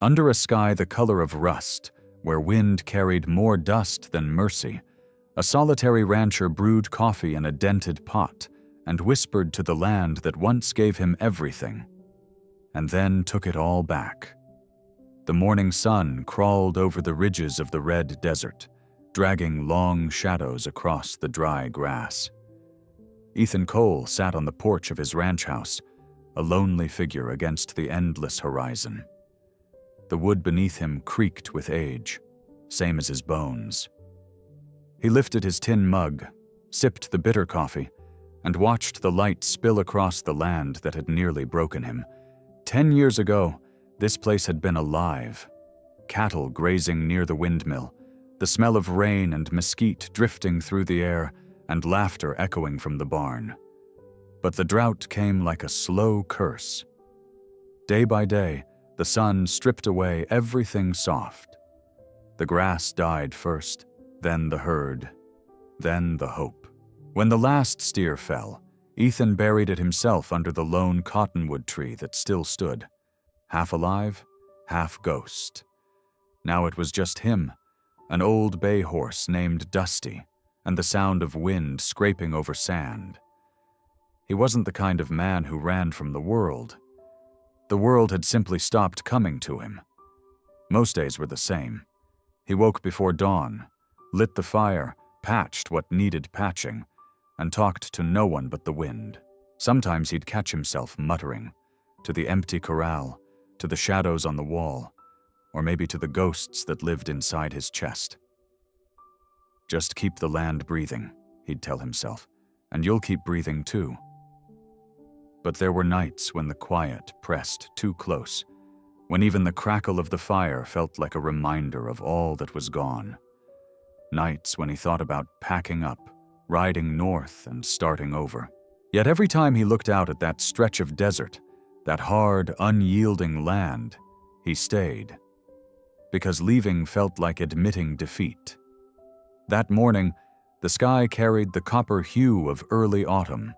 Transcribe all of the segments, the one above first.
Under a sky the color of rust, where wind carried more dust than mercy, a solitary rancher brewed coffee in a dented pot and whispered to the land that once gave him everything, and then took it all back. The morning sun crawled over the ridges of the red desert, dragging long shadows across the dry grass. Ethan Cole sat on the porch of his ranch house, a lonely figure against the endless horizon. The wood beneath him creaked with age, same as his bones. He lifted his tin mug, sipped the bitter coffee, and watched the light spill across the land that had nearly broken him. 10 years ago, this place had been alive. Cattle grazing near the windmill, the smell of rain and mesquite drifting through the air, and laughter echoing from the barn. But the drought came like a slow curse. Day by day, the sun stripped away everything soft. The grass died first, then the herd, then the hope. When the last steer fell, Ethan buried it himself under the lone cottonwood tree that still stood, half alive, half ghost. Now it was just him, an old bay horse named Dusty, and the sound of wind scraping over sand. He wasn't the kind of man who ran from the world. The world had simply stopped coming to him. Most days were the same. He woke before dawn, lit the fire, patched what needed patching, and talked to no one but the wind. Sometimes he'd catch himself muttering, to the empty corral, to the shadows on the wall, or maybe to the ghosts that lived inside his chest. Just keep the land breathing, he'd tell himself, and you'll keep breathing too. But there were nights when the quiet pressed too close, when even the crackle of the fire felt like a reminder of all that was gone. Nights when he thought about packing up, riding north and starting over. Yet every time he looked out at that stretch of desert, that hard, unyielding land, he stayed. Because leaving felt like admitting defeat. That morning, the sky carried the copper hue of early autumn.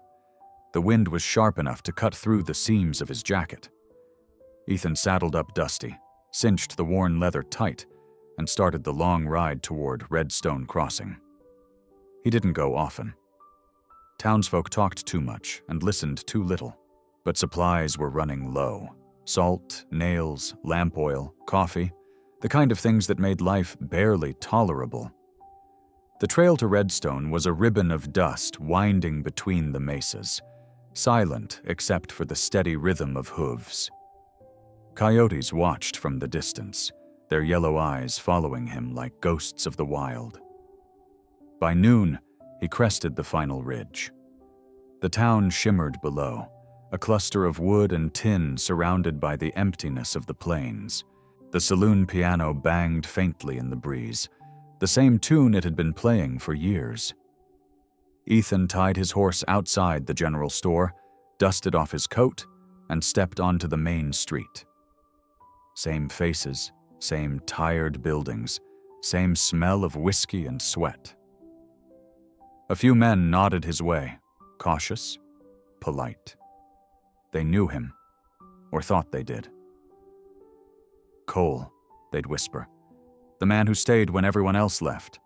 The wind was sharp enough to cut through the seams of his jacket. Ethan saddled up Dusty, cinched the worn leather tight, and started the long ride toward Redstone Crossing. He didn't go often. Townsfolk talked too much and listened too little, but supplies were running low. Salt, nails, lamp oil, coffee, the kind of things that made life barely tolerable. The trail to Redstone was a ribbon of dust winding between the mesas, silent except for the steady rhythm of hooves. Coyotes watched from the distance, their yellow eyes following him like ghosts of the wild. By noon, he crested the final ridge. The town shimmered below, a cluster of wood and tin surrounded by the emptiness of the plains. The saloon piano banged faintly in the breeze, the same tune it had been playing for years. Ethan tied his horse outside the general store, dusted off his coat, and stepped onto the main street. Same faces, same tired buildings, same smell of whiskey and sweat. A few men nodded his way, cautious, polite. They knew him, or thought they did. Cole, they'd whisper, the man who stayed when everyone else left.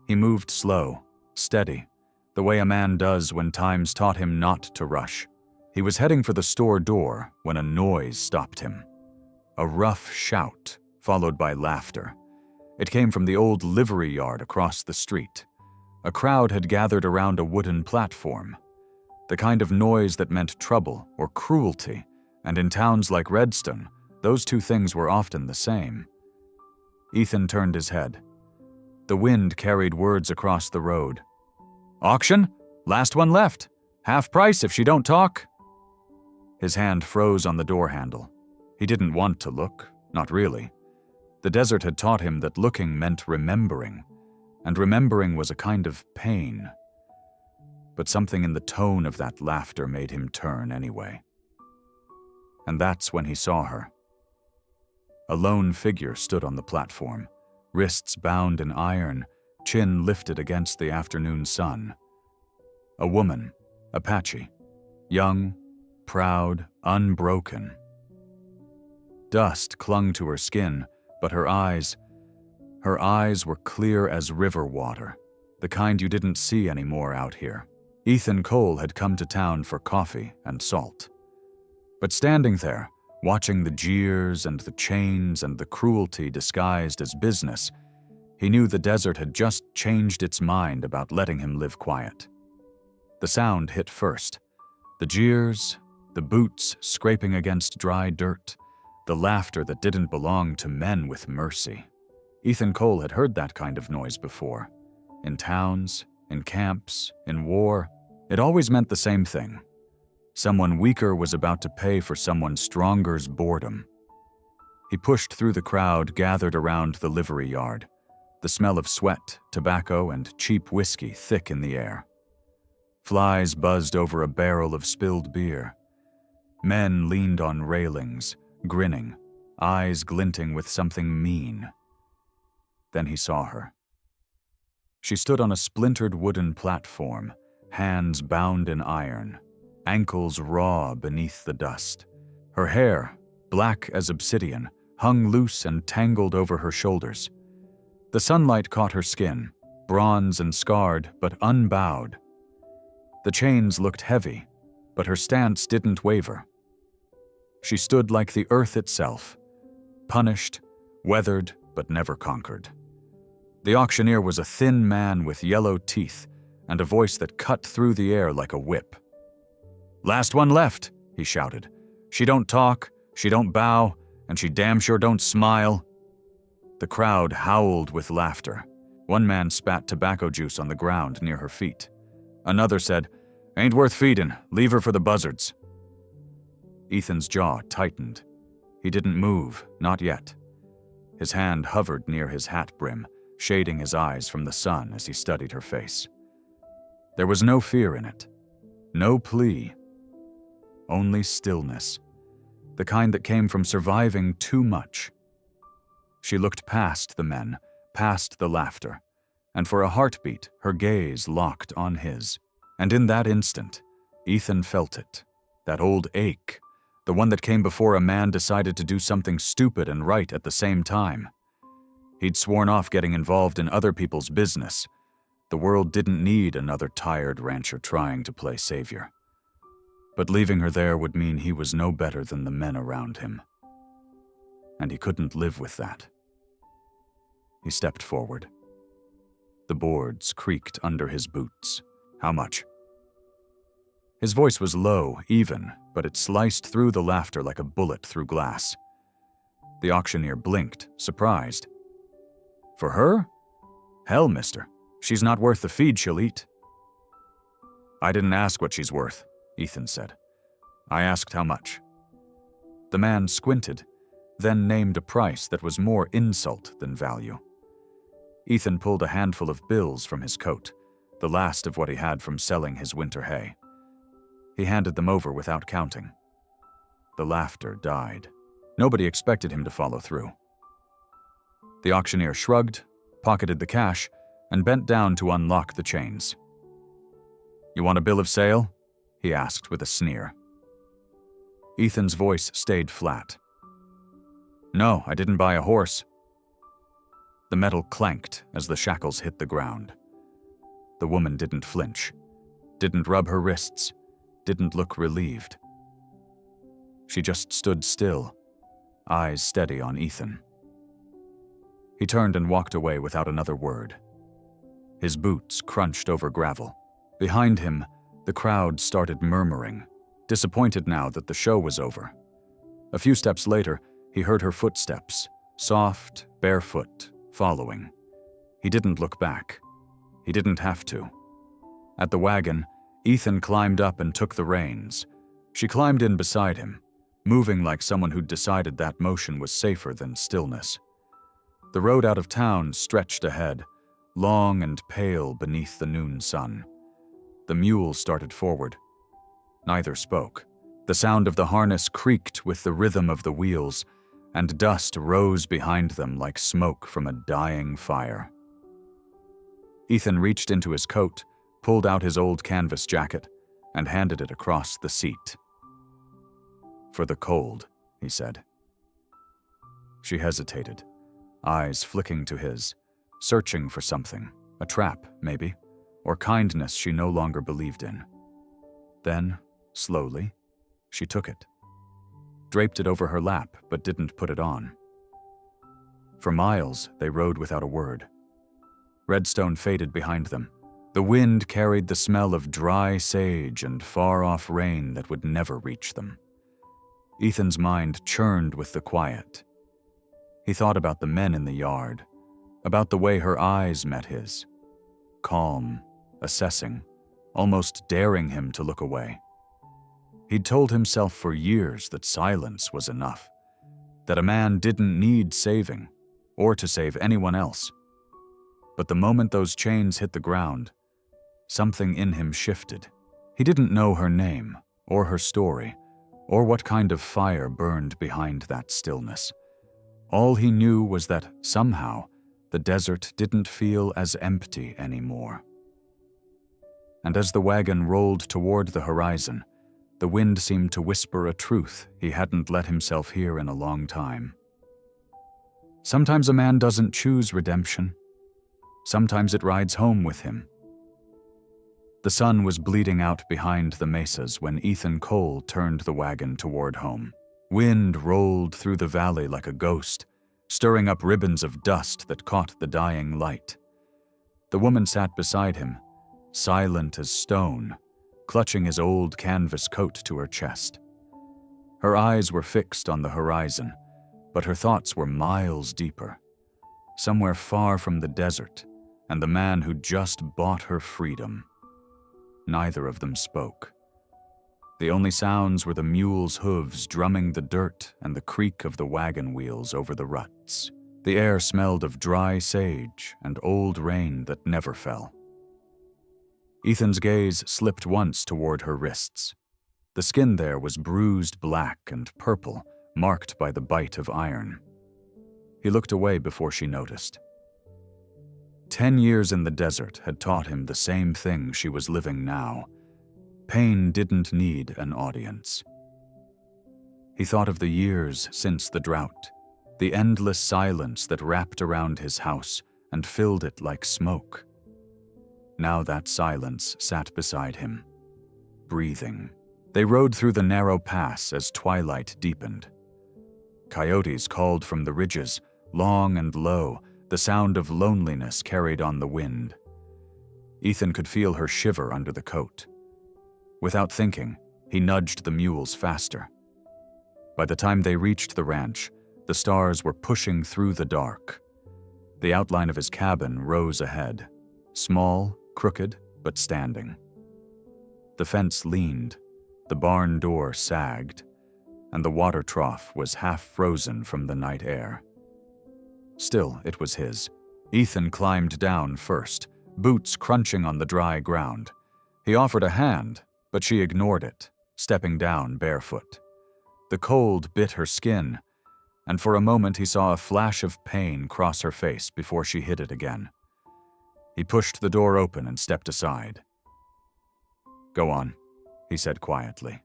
He moved slow, steady, the way a man does when time's taught him not to rush. He was heading for the store door when a noise stopped him. A rough shout, followed by laughter. It came from the old livery yard across the street. A crowd had gathered around a wooden platform. The kind of noise that meant trouble or cruelty, and in towns like Redstone, those two things were often the same. Ethan turned his head. The wind carried words across the road. "Auction? Last one left. Half price if she don't talk." His hand froze on the door handle. He didn't want to look, not really. The desert had taught him that looking meant remembering, and remembering was a kind of pain. But something in the tone of that laughter made him turn anyway. And that's when he saw her. A lone figure stood on the platform, wrists bound in iron, chin lifted against the afternoon sun. A woman, Apache, young, proud, unbroken. Dust clung to her skin, but her eyes were clear as river water, the kind you didn't see anymore out here. Ethan Cole had come to town for coffee and salt. But standing there, watching the jeers and the chains and the cruelty disguised as business, he knew the desert had just changed its mind about letting him live quiet. The sound hit first. The jeers, the boots scraping against dry dirt, the laughter that didn't belong to men with mercy. Ethan Cole had heard that kind of noise before. In towns, in camps, in war, it always meant the same thing. Someone weaker was about to pay for someone stronger's boredom. He pushed through the crowd gathered around the livery yard, the smell of sweat, tobacco, and cheap whiskey thick in the air. Flies buzzed over a barrel of spilled beer. Men leaned on railings, grinning, eyes glinting with something mean. Then he saw her. She stood on a splintered wooden platform, hands bound in iron, ankles raw beneath the dust. Her hair, black as obsidian, hung loose and tangled over her shoulders. The sunlight caught her skin, bronze and scarred, but unbowed. The chains looked heavy, but her stance didn't waver. She stood like the earth itself, punished, weathered, but never conquered. The auctioneer was a thin man with yellow teeth and a voice that cut through the air like a whip. "Last one left," he shouted. "She don't talk, she don't bow, and she damn sure don't smile." The crowd howled with laughter. One man spat tobacco juice on the ground near her feet. Another said, "Ain't worth feedin', leave her for the buzzards." Ethan's jaw tightened. He didn't move, not yet. His hand hovered near his hat brim, shading his eyes from the sun as he studied her face. There was no fear in it, no plea, only stillness, the kind that came from surviving too much. She looked past the men, past the laughter, and for a heartbeat, her gaze locked on his. And in that instant, Ethan felt it, that old ache, the one that came before a man decided to do something stupid and right at the same time. He'd sworn off getting involved in other people's business. The world didn't need another tired rancher trying to play savior. But leaving her there would mean he was no better than the men around him. And he couldn't live with that. He stepped forward. The boards creaked under his boots. "How much?" His voice was low, even, but it sliced through the laughter like a bullet through glass. The auctioneer blinked, surprised. "For her? Hell, mister. She's not worth the feed she'll eat." "I didn't ask what she's worth," Ethan said. "I asked how much." The man squinted, then named a price that was more insult than value. Ethan pulled a handful of bills from his coat, the last of what he had from selling his winter hay. He handed them over without counting. The laughter died. Nobody expected him to follow through. The auctioneer shrugged, pocketed the cash, and bent down to unlock the chains. "You want a bill of sale?" he asked with a sneer. Ethan's voice stayed flat. "No, I didn't buy a horse." The metal clanked as the shackles hit the ground. The woman didn't flinch, didn't rub her wrists, didn't look relieved. She just stood still, eyes steady on Ethan. He turned and walked away without another word. His boots crunched over gravel. Behind him, the crowd started murmuring, disappointed now that the show was over. A few steps later, he heard her footsteps, soft, barefoot, following. He didn't look back. He didn't have to. At the wagon, Ethan climbed up and took the reins. She climbed in beside him, moving like someone who'd decided that motion was safer than stillness. The road out of town stretched ahead, long and pale beneath the noon sun. The mule started forward. Neither spoke. The sound of the harness creaked with the rhythm of the wheels, and dust rose behind them like smoke from a dying fire. Ethan reached into his coat, pulled out his old canvas jacket, and handed it across the seat. "For the cold," he said. She hesitated, eyes flicking to his, searching for something, a trap, maybe, or kindness she no longer believed in. Then, slowly, she took it, draped it over her lap, but didn't put it on. For miles, they rode without a word. Redstone faded behind them. The wind carried the smell of dry sage and far-off rain that would never reach them. Ethan's mind churned with the quiet. He thought about the men in the yard, about the way her eyes met his. Calm, assessing, almost daring him to look away. He'd told himself for years that silence was enough, that a man didn't need saving, or to save anyone else. But the moment those chains hit the ground, something in him shifted. He didn't know her name, or her story, or what kind of fire burned behind that stillness. All he knew was that, somehow, the desert didn't feel as empty anymore. And as the wagon rolled toward the horizon, the wind seemed to whisper a truth he hadn't let himself hear in a long time. Sometimes a man doesn't choose redemption. Sometimes it rides home with him. The sun was bleeding out behind the mesas when Ethan Cole turned the wagon toward home. Wind rolled through the valley like a ghost, stirring up ribbons of dust that caught the dying light. The woman sat beside him, silent as stone, clutching his old canvas coat to her chest. Her eyes were fixed on the horizon, but her thoughts were miles deeper, somewhere far from the desert and the man who just bought her freedom. Neither of them spoke. The only sounds were the mule's hooves drumming the dirt and the creak of the wagon wheels over the ruts. The air smelled of dry sage and old rain that never fell. Ethan's gaze slipped once toward her wrists. The skin there was bruised black and purple, marked by the bite of iron. He looked away before she noticed. 10 years in the desert had taught him the same thing she was living now. Pain didn't need an audience. He thought of the years since the drought, the endless silence that wrapped around his house and filled it like smoke. Now that silence sat beside him, breathing. They rode through the narrow pass as twilight deepened. Coyotes called from the ridges, long and low, the sound of loneliness carried on the wind. Ethan could feel her shiver under the coat. Without thinking, he nudged the mules faster. By the time they reached the ranch, the stars were pushing through the dark. The outline of his cabin rose ahead, small, crooked, but standing. The fence leaned, the barn door sagged, and the water trough was half frozen from the night air. Still, it was his. Ethan climbed down first, boots crunching on the dry ground. He offered a hand, but she ignored it, stepping down barefoot. The cold bit her skin, and for a moment he saw a flash of pain cross her face before she hid it again. He pushed the door open and stepped aside. "Go on," he said quietly.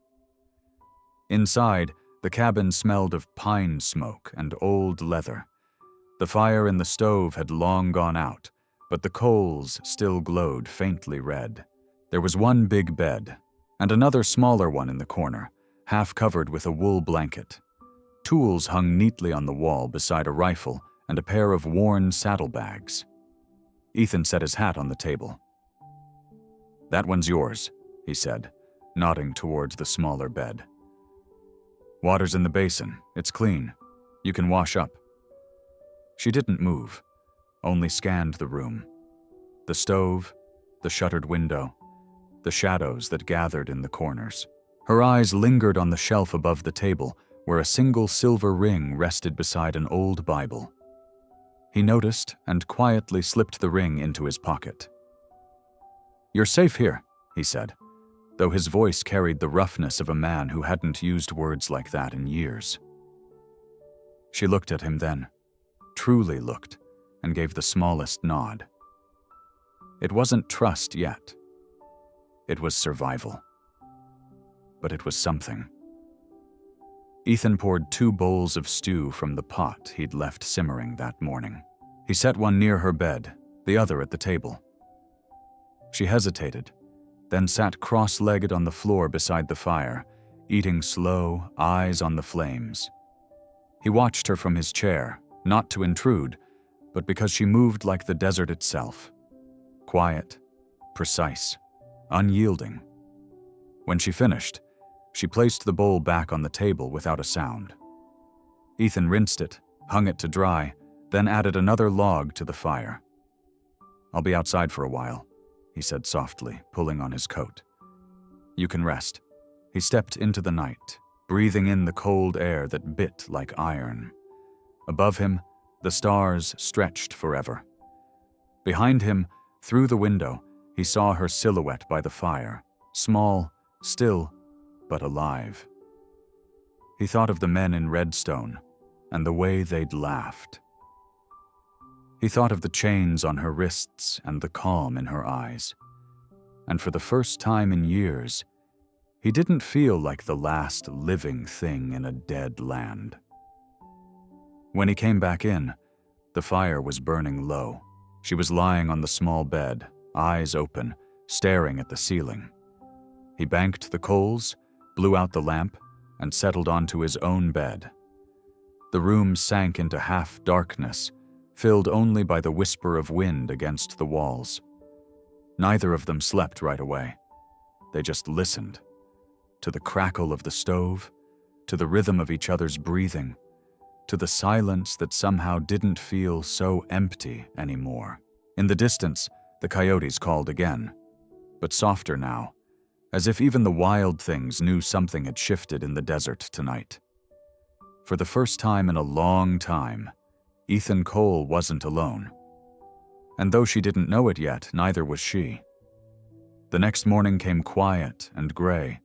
Inside, the cabin smelled of pine smoke and old leather. The fire in the stove had long gone out, but the coals still glowed faintly red. There was one big bed, and another smaller one in the corner, half covered with a wool blanket. Tools hung neatly on the wall beside a rifle and a pair of worn saddlebags. Ethan set his hat on the table. "That one's yours," he said, nodding towards the smaller bed. "Water's in the basin. It's clean. You can wash up." She didn't move, only scanned the room. The stove, the shuttered window, the shadows that gathered in the corners. Her eyes lingered on the shelf above the table, where a single silver ring rested beside an old Bible. He noticed and quietly slipped the ring into his pocket. "You're safe here," he said, though his voice carried the roughness of a man who hadn't used words like that in years. She looked at him then, truly looked, and gave the smallest nod. It wasn't trust yet. It was survival. But it was something. Ethan poured 2 bowls of stew from the pot he'd left simmering that morning. He set one near her bed, the other at the table. She hesitated, then sat cross-legged on the floor beside the fire, eating slow, eyes on the flames. He watched her from his chair, not to intrude, but because she moved like the desert itself. Quiet, precise, unyielding. When she finished, she placed the bowl back on the table without a sound. Ethan rinsed it, hung it to dry, then added another log to the fire. "I'll be outside for a while," he said softly, pulling on his coat. "You can rest." He stepped into the night, breathing in the cold air that bit like iron. Above him, the stars stretched forever. Behind him, through the window, he saw her silhouette by the fire, small, still, but alive. He thought of the men in Redstone and the way they'd laughed. He thought of the chains on her wrists and the calm in her eyes. And for the first time in years, he didn't feel like the last living thing in a dead land. When he came back in, the fire was burning low. She was lying on the small bed, eyes open, staring at the ceiling. He banked the coals, blew out the lamp, and settled onto his own bed. The room sank into half-darkness, filled only by the whisper of wind against the walls. Neither of them slept right away. They just listened, to the crackle of the stove, to the rhythm of each other's breathing, to the silence that somehow didn't feel so empty anymore. In the distance, the coyotes called again, but softer now, as if even the wild things knew something had shifted in the desert tonight. For the first time in a long time, Ethan Cole wasn't alone. And though she didn't know it yet, neither was she. The next morning came quiet and gray,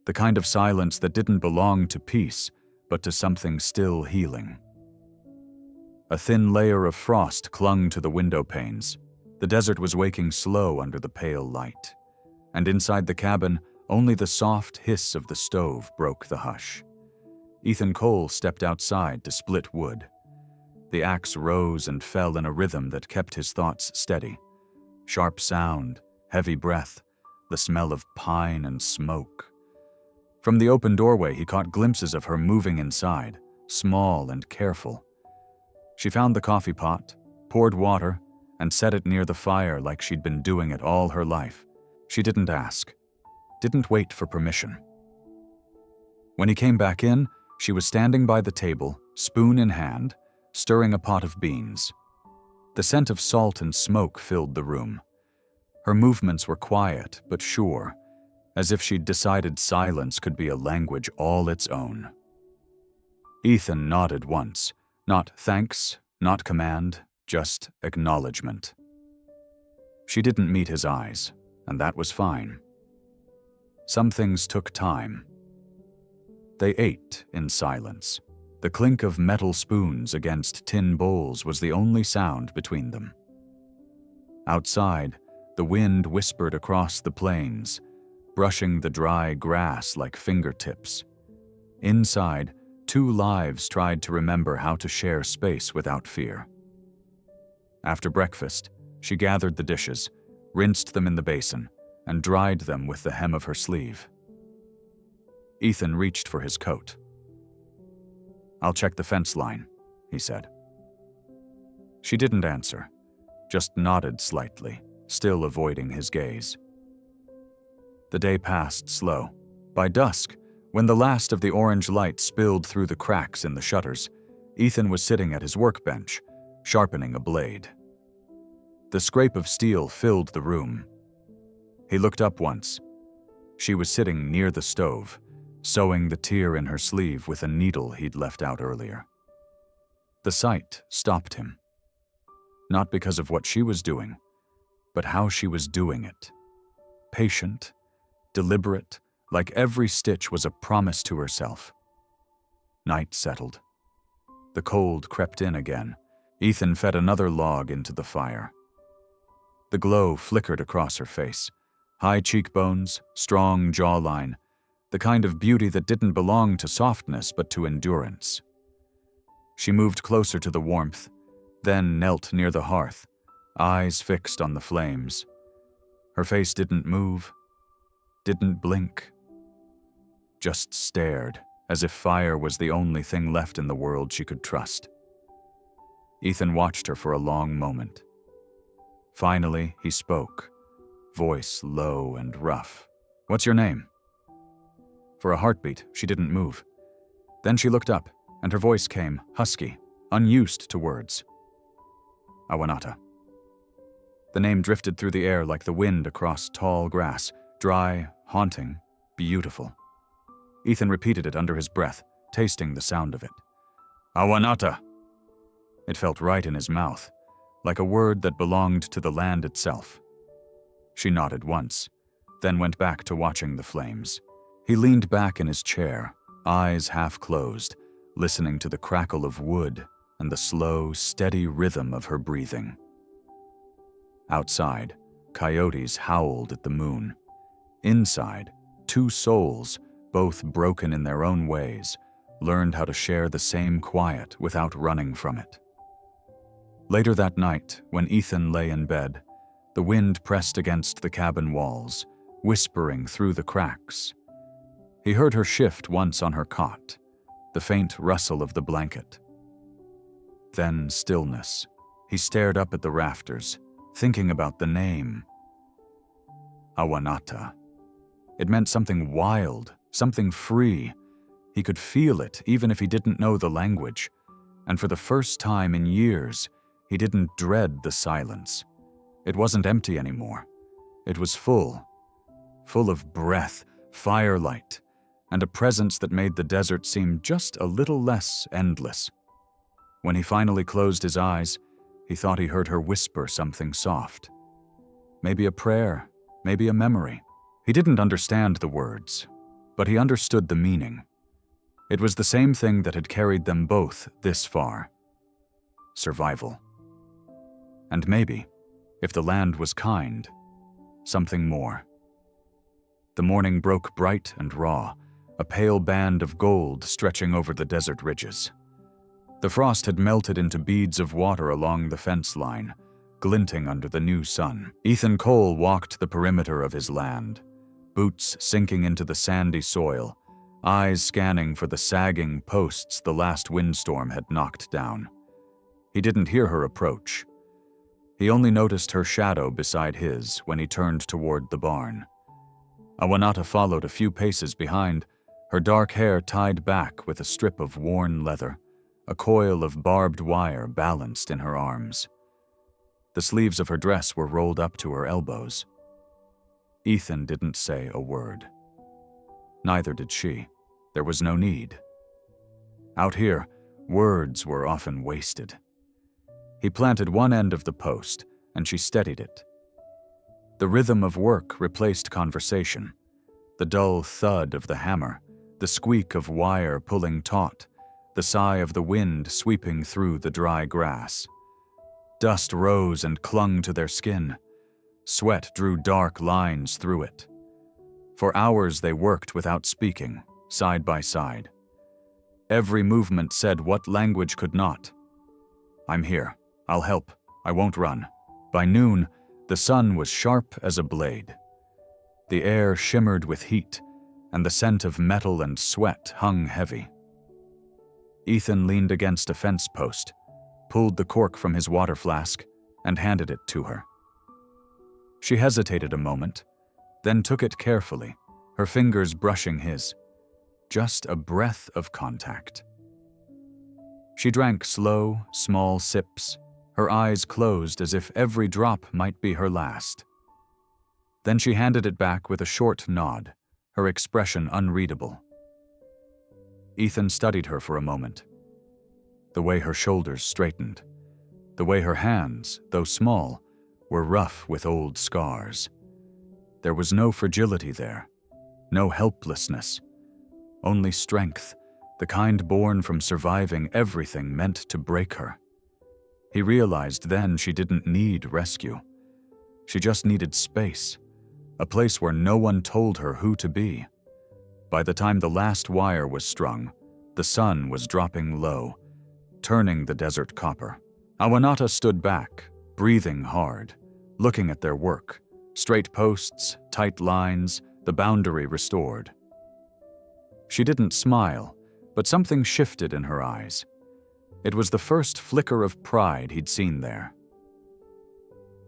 the kind of silence that didn't belong to peace, but to something still healing. A thin layer of frost clung to the window panes. The desert was waking slow under the pale light. And inside the cabin, only the soft hiss of the stove broke the hush. Ethan Cole stepped outside to split wood. The axe rose and fell in a rhythm that kept his thoughts steady. Sharp sound, heavy breath, the smell of pine and smoke. From the open doorway, he caught glimpses of her moving inside, small and careful. She found the coffee pot, poured water, and set it near the fire like she'd been doing it all her life. She didn't ask, didn't wait for permission. When he came back in, she was standing by the table, spoon in hand, stirring a pot of beans. The scent of salt and smoke filled the room. Her movements were quiet but sure, as if she'd decided silence could be a language all its own. Ethan nodded once, not thanks, not command, just acknowledgement. She didn't meet his eyes, and that was fine. Some things took time. They ate in silence. The clink of metal spoons against tin bowls was the only sound between them. Outside, the wind whispered across the plains, brushing the dry grass like fingertips. Inside, 2 lives tried to remember how to share space without fear. After breakfast, she gathered the dishes, rinsed them in the basin, and dried them with the hem of her sleeve. Ethan reached for his coat. "I'll check the fence line," he said. She didn't answer, just nodded slightly, still avoiding his gaze. The day passed slow. By dusk, when the last of the orange light spilled through the cracks in the shutters, Ethan was sitting at his workbench, sharpening a blade. The scrape of steel filled the room. He looked up once. She was sitting near the stove, sewing the tear in her sleeve with a needle he'd left out earlier. The sight stopped him. Not because of what she was doing, but how she was doing it. Patient, deliberate, like every stitch was a promise to herself. Night settled. The cold crept in again. Ethan fed another log into the fire. The glow flickered across her face. High cheekbones, strong jawline, the kind of beauty that didn't belong to softness but to endurance. She moved closer to the warmth, then knelt near the hearth, eyes fixed on the flames. Her face didn't move, didn't blink, just stared, as if fire was the only thing left in the world she could trust. Ethan watched her for a long moment. Finally, he spoke, voice low and rough. "What's your name?" For a heartbeat, she didn't move. Then she looked up, and her voice came, husky, unused to words. "Awanata." The name drifted through the air like the wind across tall grass, dry, haunting, beautiful. Ethan repeated it under his breath, tasting the sound of it. "Awanata." It felt right in his mouth, like a word that belonged to the land itself. She nodded once, then went back to watching the flames. He leaned back in his chair, eyes half closed, listening to the crackle of wood and the slow, steady rhythm of her breathing. Outside, coyotes howled at the moon. Inside, two souls, both broken in their own ways, learned how to share the same quiet without running from it. Later that night, when Ethan lay in bed, the wind pressed against the cabin walls, whispering through the cracks. He heard her shift once on her cot, the faint rustle of the blanket. Then stillness. He stared up at the rafters, thinking about the name. Awanata. It meant something wild, something free. He could feel it even if he didn't know the language, and for the first time in years, he didn't dread the silence. It wasn't empty anymore. It was full of breath, firelight, and a presence that made the desert seem just a little less endless. When he finally closed his eyes, he thought he heard her whisper something soft. Maybe a prayer, maybe a memory. He didn't understand the words, but he understood the meaning. It was the same thing that had carried them both this far. Survival. And maybe, if the land was kind, something more. The morning broke bright and raw, a pale band of gold stretching over the desert ridges. The frost had melted into beads of water along the fence line, glinting under the new sun. Ethan Cole walked the perimeter of his land, boots sinking into the sandy soil, eyes scanning for the sagging posts the last windstorm had knocked down. He didn't hear her approach. He only noticed her shadow beside his when he turned toward the barn. Awanata followed a few paces behind, her dark hair tied back with a strip of worn leather, a coil of barbed wire balanced in her arms. The sleeves of her dress were rolled up to her elbows. Ethan didn't say a word. Neither did she. There was no need. Out here, words were often wasted. He planted one end of the post, and she steadied it. The rhythm of work replaced conversation. The dull thud of the hammer, the squeak of wire pulling taut, the sigh of the wind sweeping through the dry grass. Dust rose and clung to their skin. Sweat drew dark lines through it. For hours they worked without speaking, side by side. Every movement said what language could not. "I'm here. I'll help. I won't run." By noon, the sun was sharp as a blade. The air shimmered with heat, and the scent of metal and sweat hung heavy. Ethan leaned against a fence post, pulled the cork from his water flask, and handed it to her. She hesitated a moment, then took it carefully, her fingers brushing his. Just a breath of contact. She drank slow, small sips, her eyes closed as if every drop might be her last. Then she handed it back with a short nod, her expression unreadable. Ethan studied her for a moment. The way her shoulders straightened, the way her hands, though small, were rough with old scars. There was no fragility there, no helplessness, only strength, the kind born from surviving everything meant to break her. He realized then she didn't need rescue. She just needed space, a place where no one told her who to be. By the time the last wire was strung, the sun was dropping low, turning the desert copper. Awanata stood back, breathing hard, looking at their work. Straight posts, tight lines, the boundary restored. She didn't smile, but something shifted in her eyes. It was the first flicker of pride he'd seen there.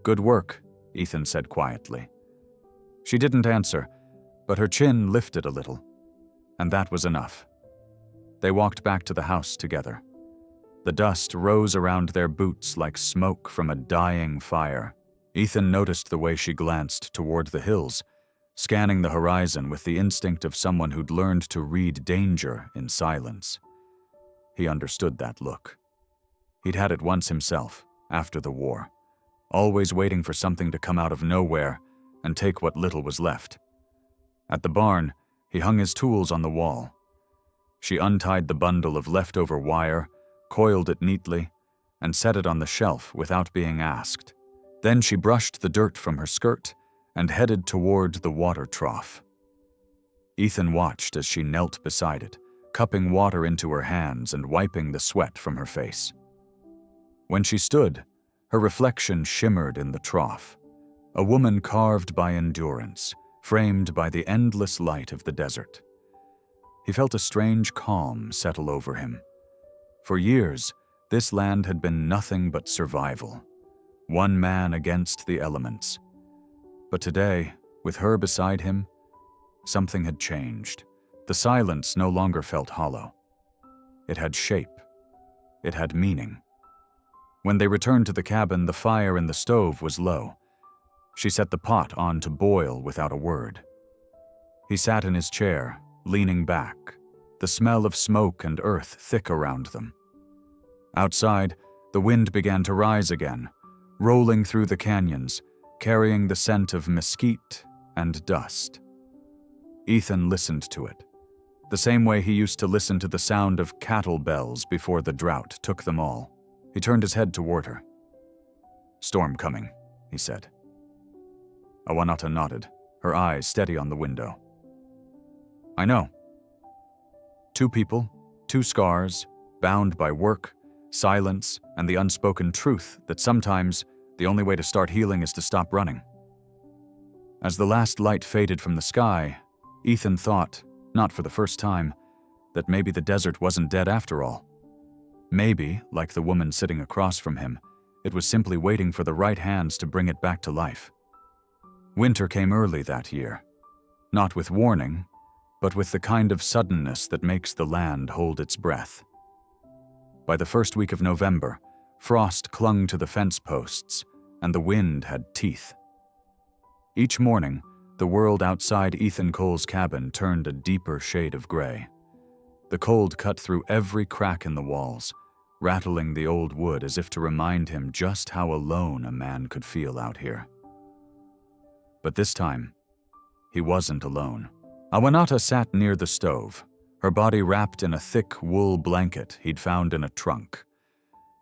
"Good work," Ethan said quietly. She didn't answer, but her chin lifted a little, and that was enough. They walked back to the house together. The dust rose around their boots like smoke from a dying fire. Ethan noticed the way she glanced toward the hills, scanning the horizon with the instinct of someone who'd learned to read danger in silence. He understood that look. He'd had it once himself, after the war, always waiting for something to come out of nowhere and take what little was left. At the barn, he hung his tools on the wall. She untied the bundle of leftover wire, coiled it neatly, and set it on the shelf without being asked. Then she brushed the dirt from her skirt and headed toward the water trough. Ethan watched as she knelt beside it, cupping water into her hands and wiping the sweat from her face. When she stood, her reflection shimmered in the trough, a woman carved by endurance, framed by the endless light of the desert. He felt a strange calm settle over him. For years, this land had been nothing but survival, one man against the elements. But today, with her beside him, something had changed. The silence no longer felt hollow. It had shape. It had meaning. When they returned to the cabin, the fire in the stove was low. She set the pot on to boil without a word. He sat in his chair, leaning back, the smell of smoke and earth thick around them. Outside, the wind began to rise again, rolling through the canyons, carrying the scent of mesquite and dust. Ethan listened to it, the same way he used to listen to the sound of cattle bells before the drought took them all. He turned his head toward her. "Storm coming," he said. Awanata nodded, her eyes steady on the window. "I know." Two people, two scars, bound by work, silence, and the unspoken truth that sometimes the only way to start healing is to stop running. As the last light faded from the sky, Ethan thought, not for the first time, that maybe the desert wasn't dead after all. Maybe, like the woman sitting across from him, it was simply waiting for the right hands to bring it back to life. Winter came early that year, not with warning, but with the kind of suddenness that makes the land hold its breath. By the first week of November, frost clung to the fence posts, and the wind had teeth. Each morning, the world outside Ethan Cole's cabin turned a deeper shade of gray. The cold cut through every crack in the walls, rattling the old wood as if to remind him just how alone a man could feel out here. But this time, he wasn't alone. Awanata sat near the stove, her body wrapped in a thick wool blanket he'd found in a trunk.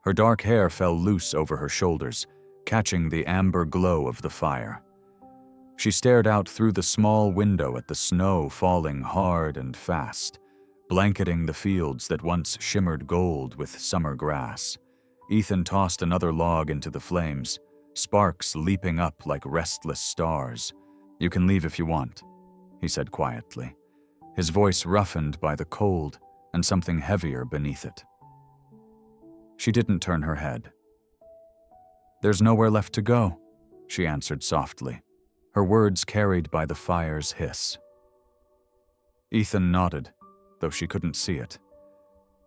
Her dark hair fell loose over her shoulders, catching the amber glow of the fire. She stared out through the small window at the snow falling hard and fast, blanketing the fields that once shimmered gold with summer grass. Ethan tossed another log into the flames, sparks leaping up like restless stars. "You can leave if you want," he said quietly, his voice roughened by the cold and something heavier beneath it. She didn't turn her head. "There's nowhere left to go," she answered softly, her words carried by the fire's hiss. Ethan nodded, though she couldn't see it.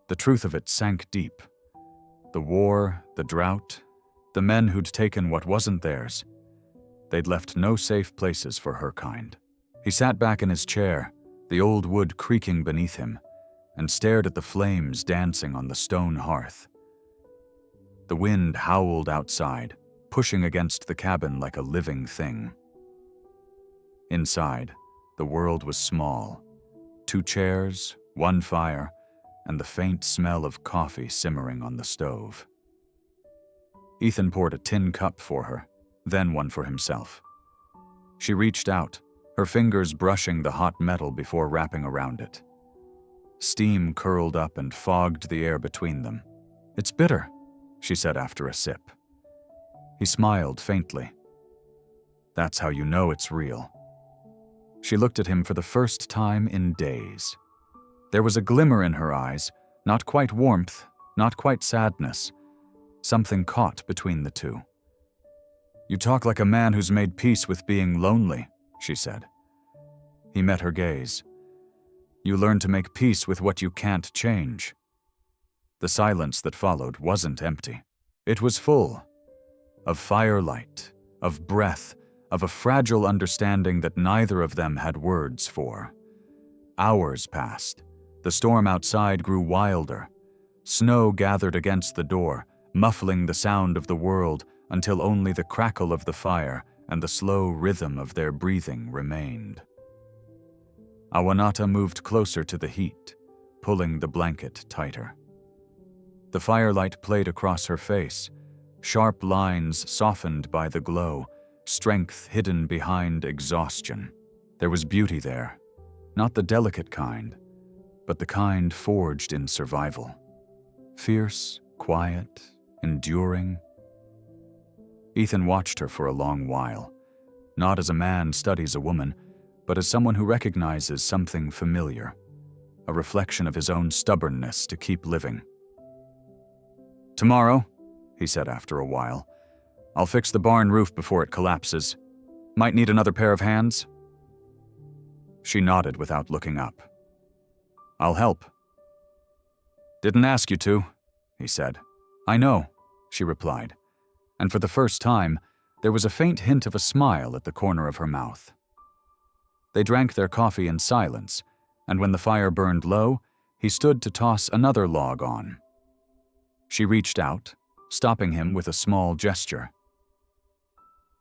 The truth of it sank deep. The war, the drought, the men who'd taken what wasn't theirs. They'd left no safe places for her kind. He sat back in his chair, the old wood creaking beneath him, and stared at the flames dancing on the stone hearth. The wind howled outside, pushing against the cabin like a living thing. Inside, the world was small. 2 chairs, 1 fire, and the faint smell of coffee simmering on the stove. Ethan poured a tin cup for her, then one for himself. She reached out, her fingers brushing the hot metal before wrapping around it. Steam curled up and fogged the air between them. "It's bitter," she said after a sip. He smiled faintly. "That's how you know it's real." She looked at him for the first time in days. There was a glimmer in her eyes, not quite warmth, not quite sadness. Something caught between the two. "You talk like a man who's made peace with being lonely," she said. He met her gaze. "You learn to make peace with what you can't change." The silence that followed wasn't empty. It was full of firelight, of breath, of a fragile understanding that neither of them had words for. Hours passed. The storm outside grew wilder. Snow gathered against the door, muffling the sound of the world until only the crackle of the fire and the slow rhythm of their breathing remained. Awanata moved closer to the heat, pulling the blanket tighter. The firelight played across her face, sharp lines softened by the glow, strength hidden behind exhaustion. There was beauty there, not the delicate kind, but the kind forged in survival. Fierce, quiet, enduring. Ethan watched her for a long while, not as a man studies a woman, but as someone who recognizes something familiar, a reflection of his own stubbornness to keep living. "Tomorrow," he said after a while, "I'll fix the barn roof before it collapses. Might need another pair of hands?" She nodded without looking up. "I'll help." "Didn't ask you to," he said. "I know," she replied, and for the first time, there was a faint hint of a smile at the corner of her mouth. They drank their coffee in silence, and when the fire burned low, he stood to toss another log on. She reached out, stopping him with a small gesture.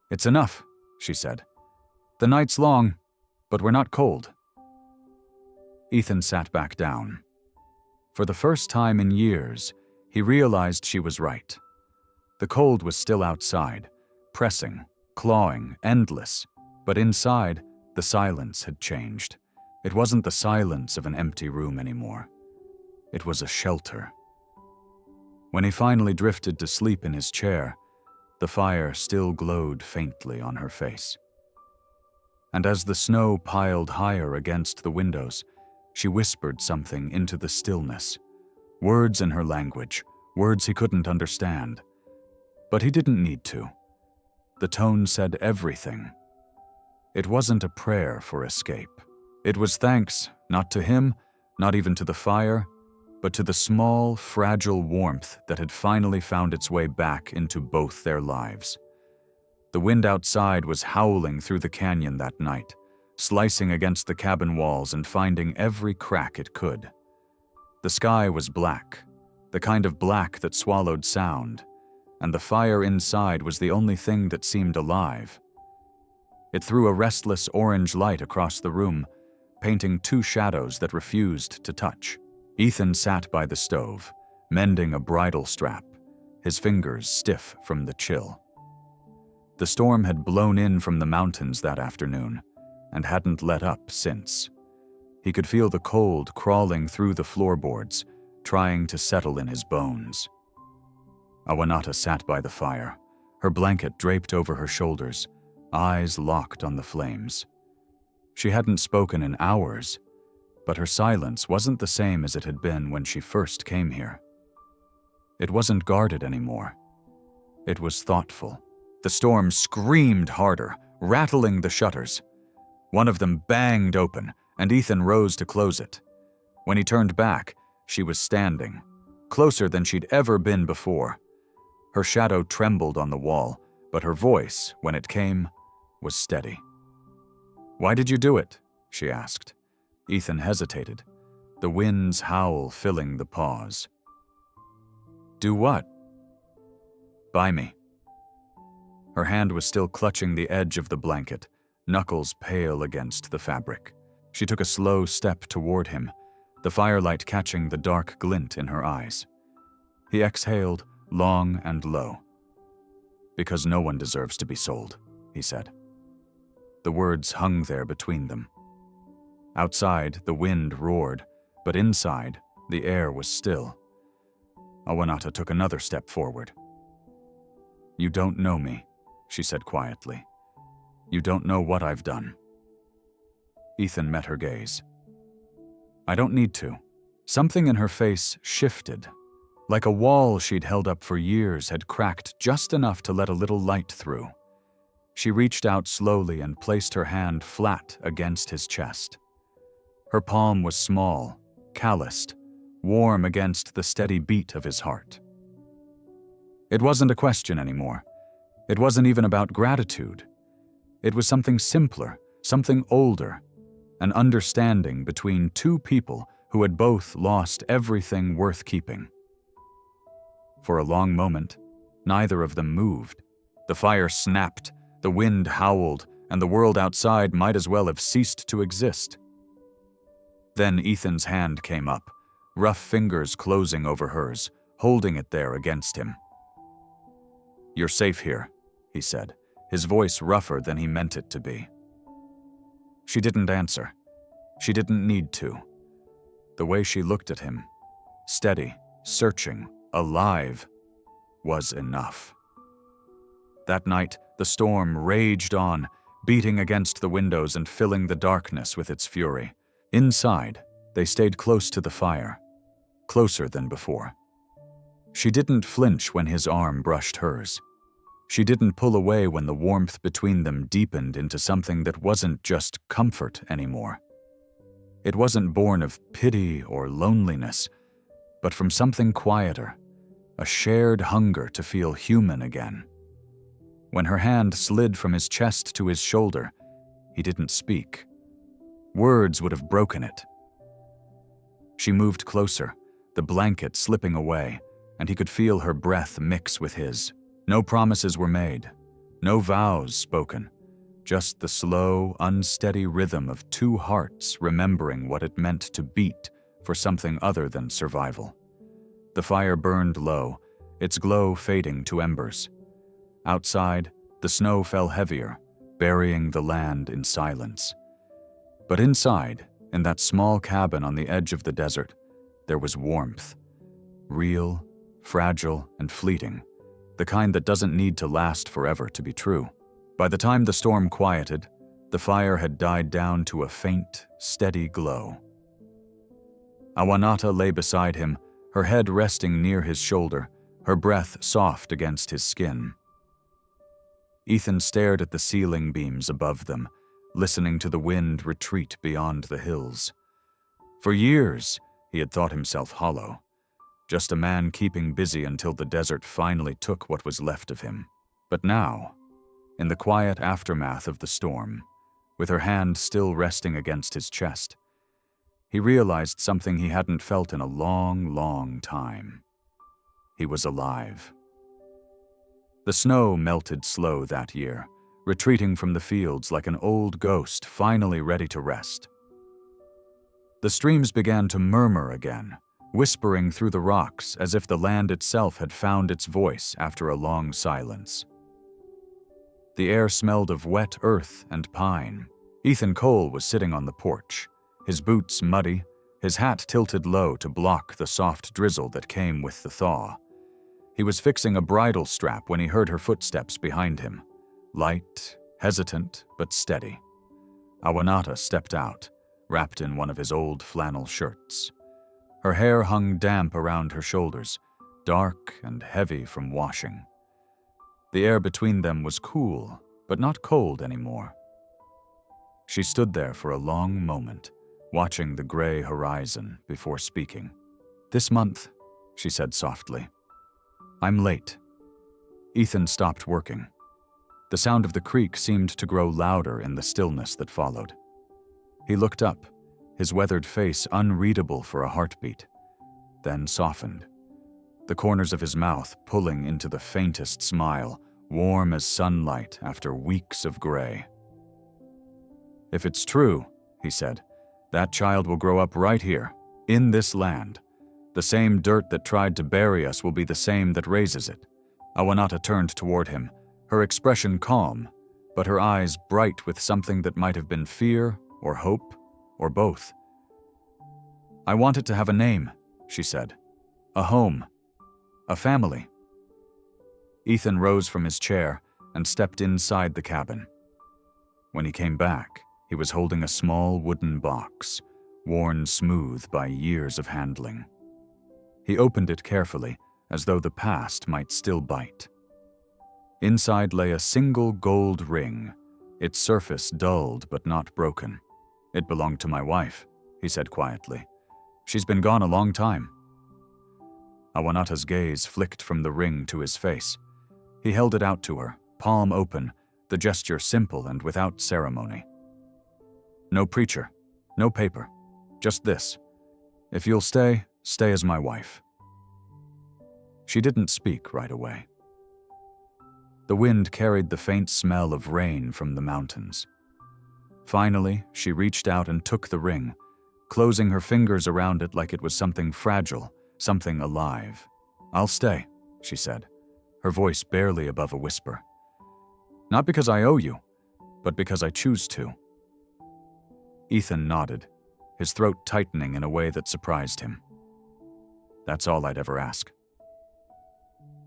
"It's enough," she said. "The night's long, but we're not cold." Ethan sat back down. For the first time in years, he realized she was right. The cold was still outside, pressing, clawing, endless, but inside, the silence had changed. It wasn't the silence of an empty room anymore. It was a shelter. When he finally drifted to sleep in his chair, the fire still glowed faintly on her face. And as the snow piled higher against the windows, she whispered something into the stillness, words in her language, words he couldn't understand. But he didn't need to. The tone said everything. It wasn't a prayer for escape. It was thanks, not to him, not even to the fire, but to the small, fragile warmth that had finally found its way back into both their lives. The wind outside was howling through the canyon that night, slicing against the cabin walls and finding every crack it could. The sky was black, the kind of black that swallowed sound, and the fire inside was the only thing that seemed alive. It threw a restless orange light across the room, painting two shadows that refused to touch. Ethan sat by the stove, mending a bridle strap, his fingers stiff from the chill. The storm had blown in from the mountains that afternoon, and hadn't let up since. He could feel the cold crawling through the floorboards, trying to settle in his bones. Awanata sat by the fire, her blanket draped over her shoulders, eyes locked on the flames. She hadn't spoken in hours, but her silence wasn't the same as it had been when she first came here. It wasn't guarded anymore. It was thoughtful. The storm screamed harder, rattling the shutters. One of them banged open, and Ethan rose to close it. When he turned back, she was standing, closer than she'd ever been before. Her shadow trembled on the wall, but her voice, when it came, was steady. "Why did you do it?" she asked. Ethan hesitated, the wind's howl filling the pause. "Do what?" "Buy me." Her hand was still clutching the edge of the blanket, knuckles pale against the fabric. She took a slow step toward him, the firelight catching the dark glint in her eyes. He exhaled, long and low. "Because no one deserves to be sold," he said. The words hung there between them. Outside, the wind roared, but inside, the air was still. Awanata took another step forward. "You don't know me," she said quietly. "You don't know what I've done." Ethan met her gaze. "I don't need to." Something in her face shifted. Like a wall she'd held up for years had cracked just enough to let a little light through. She reached out slowly and placed her hand flat against his chest. Her palm was small, calloused, warm against the steady beat of his heart. It wasn't a question anymore. It wasn't even about gratitude. It was something simpler, something older, an understanding between two people who had both lost everything worth keeping. For a long moment, neither of them moved. The fire snapped, the wind howled, and the world outside might as well have ceased to exist. Then Ethan's hand came up, rough fingers closing over hers, holding it there against him. "You're safe here," he said, his voice rougher than he meant it to be. She didn't answer. She didn't need to. The way she looked at him, steady, searching, alive, was enough. That night, the storm raged on, beating against the windows and filling the darkness with its fury. Inside, they stayed close to the fire, closer than before. She didn't flinch when his arm brushed hers. She didn't pull away when the warmth between them deepened into something that wasn't just comfort anymore. It wasn't born of pity or loneliness, but from something quieter, a shared hunger to feel human again. When her hand slid from his chest to his shoulder, he didn't speak. Words would have broken it. She moved closer, the blanket slipping away, and he could feel her breath mix with his. No promises were made, no vows spoken, just the slow, unsteady rhythm of two hearts remembering what it meant to beat for something other than survival. The fire burned low, its glow fading to embers. Outside, the snow fell heavier, burying the land in silence. But inside, in that small cabin on the edge of the desert, there was warmth. Real, fragile, and fleeting. The kind that doesn't need to last forever to be true. By the time the storm quieted, the fire had died down to a faint, steady glow. Awanata lay beside him, her head resting near his shoulder, her breath soft against his skin. Ethan stared at the ceiling beams above them, listening to the wind retreat beyond the hills. For years, he had thought himself hollow, just a man keeping busy until the desert finally took what was left of him. But now, in the quiet aftermath of the storm, with her hand still resting against his chest, he realized something he hadn't felt in a long, long time. He was alive. The snow melted slow that year, retreating from the fields like an old ghost finally ready to rest. The streams began to murmur again, whispering through the rocks as if the land itself had found its voice after a long silence. The air smelled of wet earth and pine. Ethan Cole was sitting on the porch, his boots muddy, his hat tilted low to block the soft drizzle that came with the thaw. He was fixing a bridle strap when he heard her footsteps behind him, light, hesitant, but steady. Awanata stepped out, wrapped in one of his old flannel shirts. Her hair hung damp around her shoulders, dark and heavy from washing. The air between them was cool, but not cold anymore. She stood there for a long moment, watching the gray horizon before speaking. "This month," she said softly. "I'm late." Ethan stopped working. The sound of the creek seemed to grow louder in the stillness that followed. He looked up, his weathered face unreadable for a heartbeat, then softened, the corners of his mouth pulling into the faintest smile, warm as sunlight after weeks of gray. "If it's true," he said, "that child will grow up right here, in this land. The same dirt that tried to bury us will be the same that raises it." Awanata turned toward him, her expression calm, but her eyes bright with something that might have been fear or hope or both. "I want it to have a name," she said. "A home. A family." Ethan rose from his chair and stepped inside the cabin. When he came back, he was holding a small wooden box, worn smooth by years of handling. He opened it carefully, as though the past might still bite. Inside lay a single gold ring, its surface dulled but not broken. "It belonged to my wife," he said quietly. "She's been gone a long time." Awanata's gaze flicked from the ring to his face. He held it out to her, palm open, the gesture simple and without ceremony. "No preacher, no paper, just this. If you'll stay, stay as my wife." She didn't speak right away. The wind carried the faint smell of rain from the mountains. Finally, she reached out and took the ring, closing her fingers around it like it was something fragile, something alive. "I'll stay," she said, her voice barely above a whisper. "Not because I owe you, but because I choose to." Ethan nodded, his throat tightening in a way that surprised him. "That's all I'd ever ask."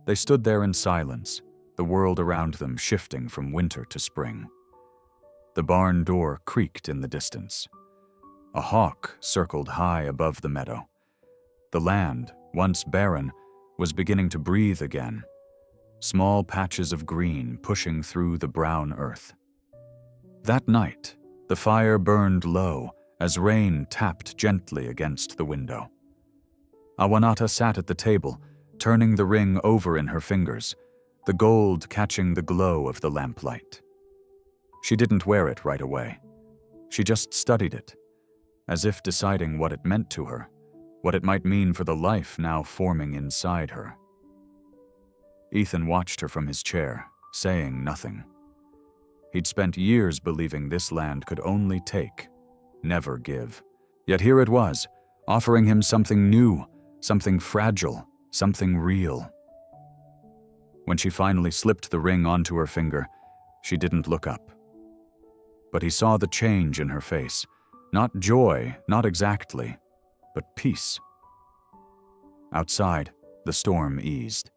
They stood there in silence, the world around them shifting from winter to spring. The barn door creaked in the distance. A hawk circled high above the meadow. The land, once barren, was beginning to breathe again, small patches of green pushing through the brown earth. That night, the fire burned low as rain tapped gently against the window. Awanata sat at the table, turning the ring over in her fingers, the gold catching the glow of the lamplight. She didn't wear it right away. She just studied it, as if deciding what it meant to her, what it might mean for the life now forming inside her. Ethan watched her from his chair, saying nothing. He'd spent years believing this land could only take, never give. Yet here it was, offering him something new, something fragile, something real. When she finally slipped the ring onto her finger, she didn't look up. But he saw the change in her face. Not joy, not exactly, but peace. Outside, the storm eased.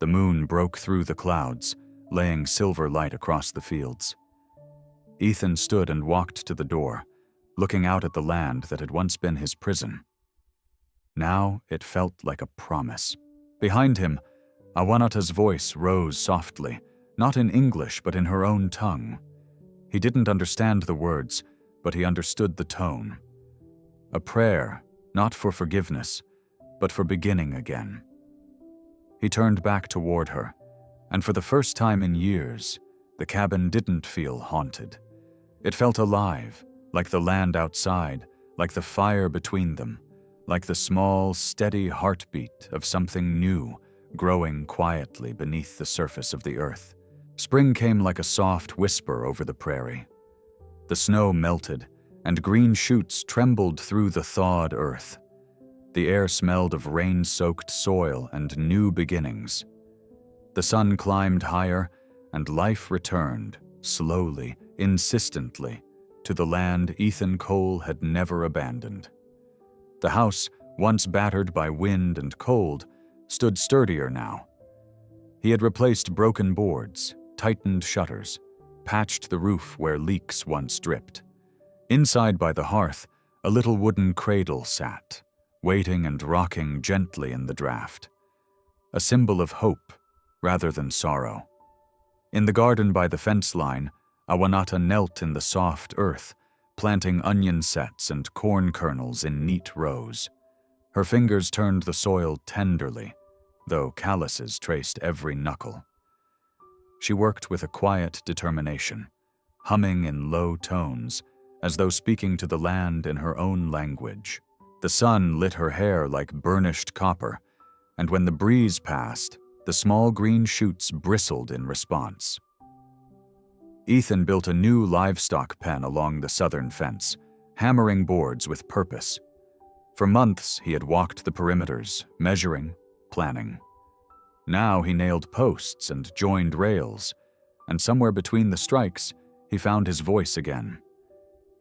The moon broke through the clouds, laying silver light across the fields. Ethan stood and walked to the door, looking out at the land that had once been his prison. Now it felt like a promise. Behind him, Awanata's voice rose softly, not in English but in her own tongue. He didn't understand the words, but he understood the tone. A prayer, not for forgiveness, but for beginning again. He turned back toward her, and for the first time in years, the cabin didn't feel haunted. It felt alive, like the land outside, like the fire between them, like the small, steady heartbeat of something new growing quietly beneath the surface of the earth. Spring came like a soft whisper over the prairie. The snow melted, and green shoots trembled through the thawed earth. The air smelled of rain-soaked soil and new beginnings. The sun climbed higher, and life returned, slowly, insistently, to the land Ethan Cole had never abandoned. The house, once battered by wind and cold, stood sturdier now. He had replaced broken boards, tightened shutters, patched the roof where leaks once dripped. Inside by the hearth, a little wooden cradle sat, waiting and rocking gently in the draft. A symbol of hope, rather than sorrow. In the garden by the fence line, Awanata knelt in the soft earth, planting onion sets and corn kernels in neat rows. Her fingers turned the soil tenderly, though calluses traced every knuckle. She worked with a quiet determination, humming in low tones, as though speaking to the land in her own language. The sun lit her hair like burnished copper, and when the breeze passed, the small green shoots bristled in response. Ethan built a new livestock pen along the southern fence, hammering boards with purpose. For months, he had walked the perimeters, measuring, planning. Now he nailed posts and joined rails, and somewhere between the strikes, he found his voice again.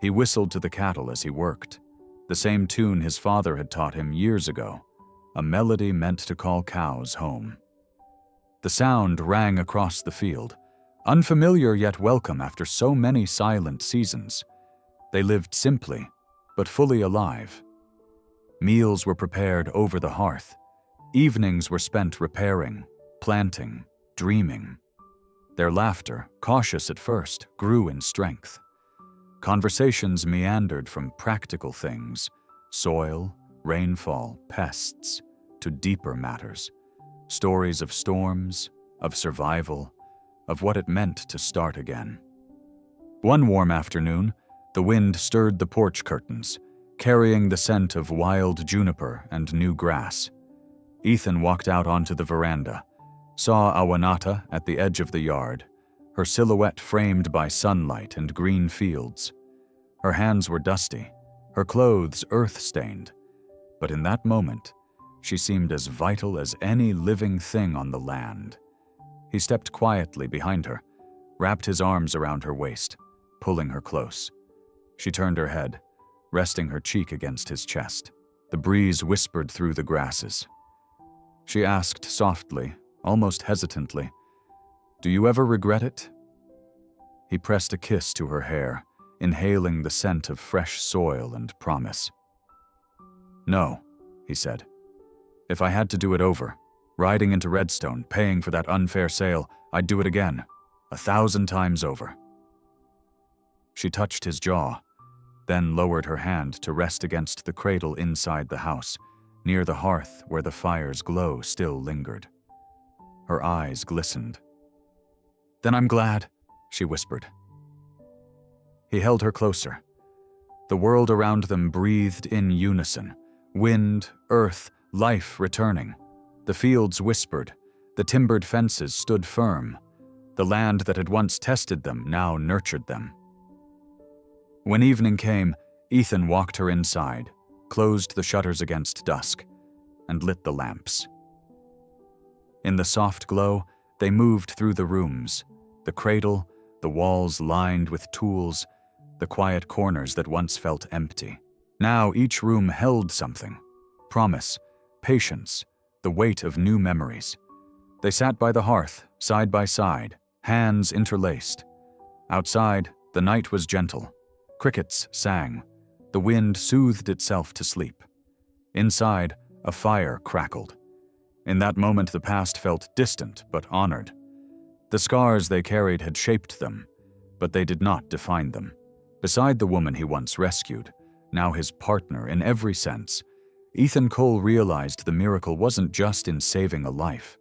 He whistled to the cattle as he worked, the same tune his father had taught him years ago, a melody meant to call cows home. The sound rang across the field, unfamiliar yet welcome after so many silent seasons. They lived simply, but fully alive. Meals were prepared over the hearth. Evenings were spent repairing, planting, dreaming. Their laughter, cautious at first, grew in strength. Conversations meandered from practical things, soil, rainfall, pests, to deeper matters. Stories of storms, of survival, of what it meant to start again. One warm afternoon, the wind stirred the porch curtains, carrying the scent of wild juniper and new grass. Ethan walked out onto the veranda, saw Awanata at the edge of the yard, her silhouette framed by sunlight and green fields. Her hands were dusty, her clothes earth-stained, but in that moment, she seemed as vital as any living thing on the land. He stepped quietly behind her, wrapped his arms around her waist, pulling her close. She turned her head, resting her cheek against his chest. The breeze whispered through the grasses. She asked softly, almost hesitantly, "Do you ever regret it?" He pressed a kiss to her hair, inhaling the scent of fresh soil and promise. "No," he said. "If I had to do it over, riding into Redstone, paying for that unfair sale, I'd do it again, 1,000 times over." She touched his jaw, then lowered her hand to rest against the cradle inside the house, near the hearth where the fire's glow still lingered. Her eyes glistened. "Then I'm glad," she whispered. He held her closer. The world around them breathed in unison, wind, earth, life returning. The fields whispered, the timbered fences stood firm. The land that had once tested them now nurtured them. When evening came, Ethan walked her inside, closed the shutters against dusk, and lit the lamps. In the soft glow, they moved through the rooms, the cradle, the walls lined with tools, the quiet corners that once felt empty. Now each room held something: promise, patience, the weight of new memories. They sat by the hearth, side by side, hands interlaced. Outside, the night was gentle. Crickets sang. The wind soothed itself to sleep. Inside, a fire crackled. In that moment, the past felt distant but honored. The scars they carried had shaped them, but they did not define them. Beside the woman he once rescued, now his partner in every sense, Ethan Cole realized the miracle wasn't just in saving a life,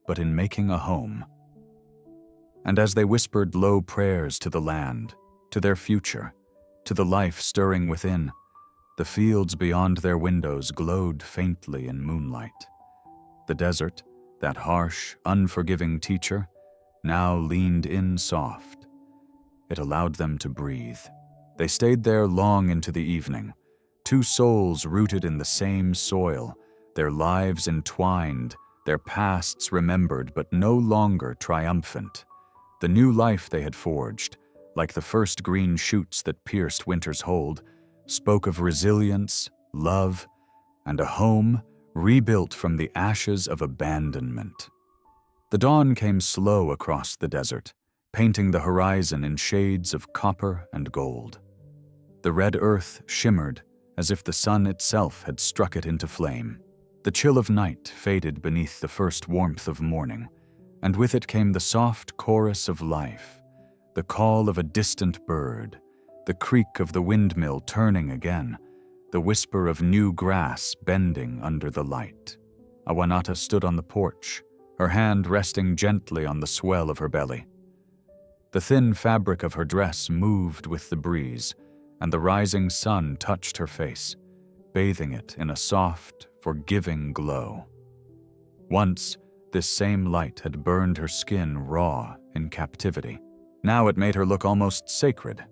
but in making a home. And as they whispered low prayers to the land, to their future, to the life stirring within, the fields beyond their windows glowed faintly in moonlight. The desert, that harsh, unforgiving teacher, now leaned in soft. It allowed them to breathe. They stayed there long into the evening, two souls rooted in the same soil, their lives entwined, their pasts remembered but no longer triumphant. The new life they had forged, like the first green shoots that pierced winter's hold, spoke of resilience, love, and a home rebuilt from the ashes of abandonment. The dawn came slow across the desert, painting the horizon in shades of copper and gold. The red earth shimmered as if the sun itself had struck it into flame. The chill of night faded beneath the first warmth of morning, and with it came the soft chorus of life, the call of a distant bird, the creak of the windmill turning again, the whisper of new grass bending under the light. Awanata stood on the porch, her hand resting gently on the swell of her belly. The thin fabric of her dress moved with the breeze, and the rising sun touched her face, bathing it in a soft, forgiving glow. Once, this same light had burned her skin raw in captivity. Now it made her look almost sacred.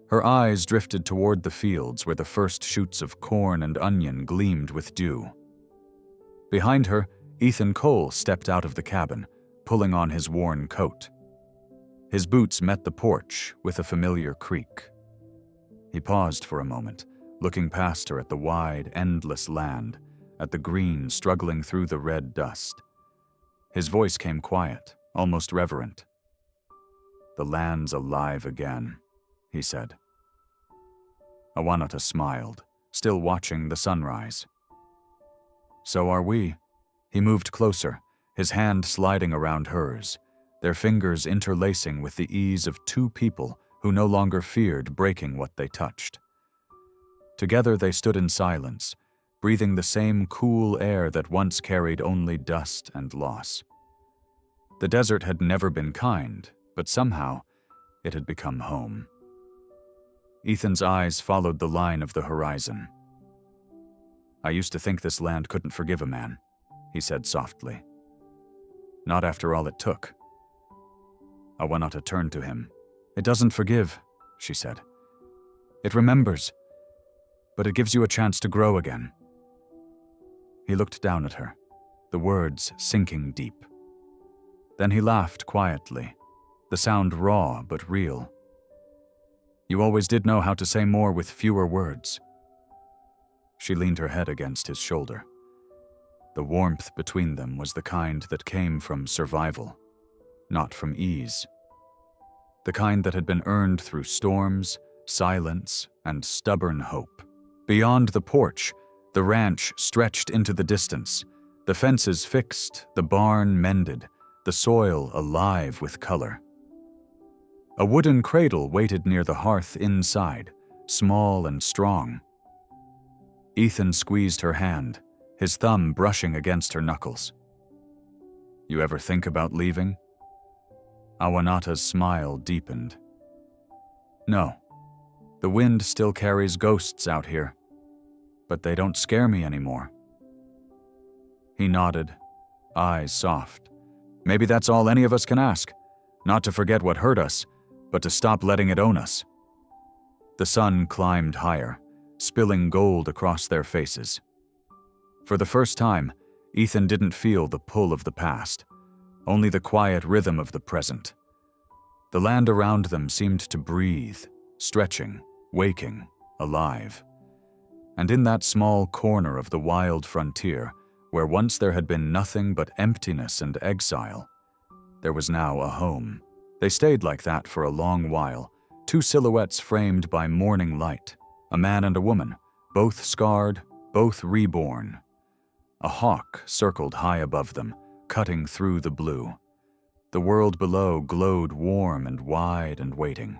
Her eyes drifted toward the fields where the first shoots of corn and onion gleamed with dew. Behind her, Ethan Cole stepped out of the cabin, pulling on his worn coat. His boots met the porch with a familiar creak. He paused for a moment, looking past her at the wide, endless land, at the green struggling through the red dust. His voice came quiet, almost reverent. "The land's alive again," he said. Awanata smiled, still watching the sunrise. "So are we." He moved closer, his hand sliding around hers, their fingers interlacing with the ease of two people who no longer feared breaking what they touched. Together they stood in silence, breathing the same cool air that once carried only dust and loss. The desert had never been kind, but somehow it had become home. Ethan's eyes followed the line of the horizon. "I used to think this land couldn't forgive a man," he said softly. "Not after all it took." Awanata turned to him. "It doesn't forgive," she said. "It remembers, but it gives you a chance to grow again." He looked down at her, the words sinking deep. Then he laughed quietly, the sound raw but real. "You always did know how to say more with fewer words." She leaned her head against his shoulder. The warmth between them was the kind that came from survival, not from ease. The kind that had been earned through storms, silence, and stubborn hope. Beyond the porch, the ranch stretched into the distance, the fences fixed, the barn mended, the soil alive with color. A wooden cradle waited near the hearth inside, small and strong. Ethan squeezed her hand, his thumb brushing against her knuckles. "You ever think about leaving?" Awanata's smile deepened. "No. The wind still carries ghosts out here, but they don't scare me anymore." He nodded, eyes soft. "Maybe that's all any of us can ask, not to forget what hurt us, but to stop letting it own us." The sun climbed higher, spilling gold across their faces. For the first time, Ethan didn't feel the pull of the past, only the quiet rhythm of the present. The land around them seemed to breathe, stretching, waking, alive. And in that small corner of the wild frontier, where once there had been nothing but emptiness and exile, there was now a home. They stayed like that for a long while, two silhouettes framed by morning light, a man and a woman, both scarred, both reborn. A hawk circled high above them, cutting through the blue. The world below glowed warm and wide and waiting.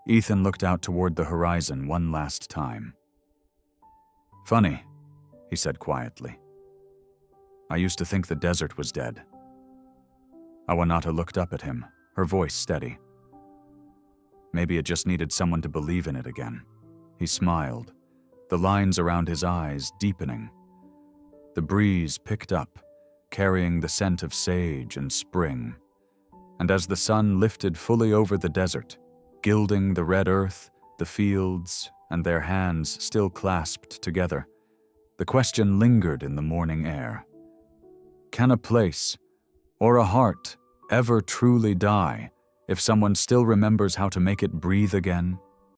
Ethan looked out toward the horizon one last time. "Funny," he said quietly. "I used to think the desert was dead." Awanata looked up at him, her voice steady. "Maybe it just needed someone to believe in it again." He smiled, the lines around his eyes deepening. The breeze picked up, carrying the scent of sage and spring. And as the sun lifted fully over the desert, gilding the red earth, the fields, and their hands still clasped together, the question lingered in the morning air. Can a place, or a heart, ever truly die if someone still remembers how to make it breathe again?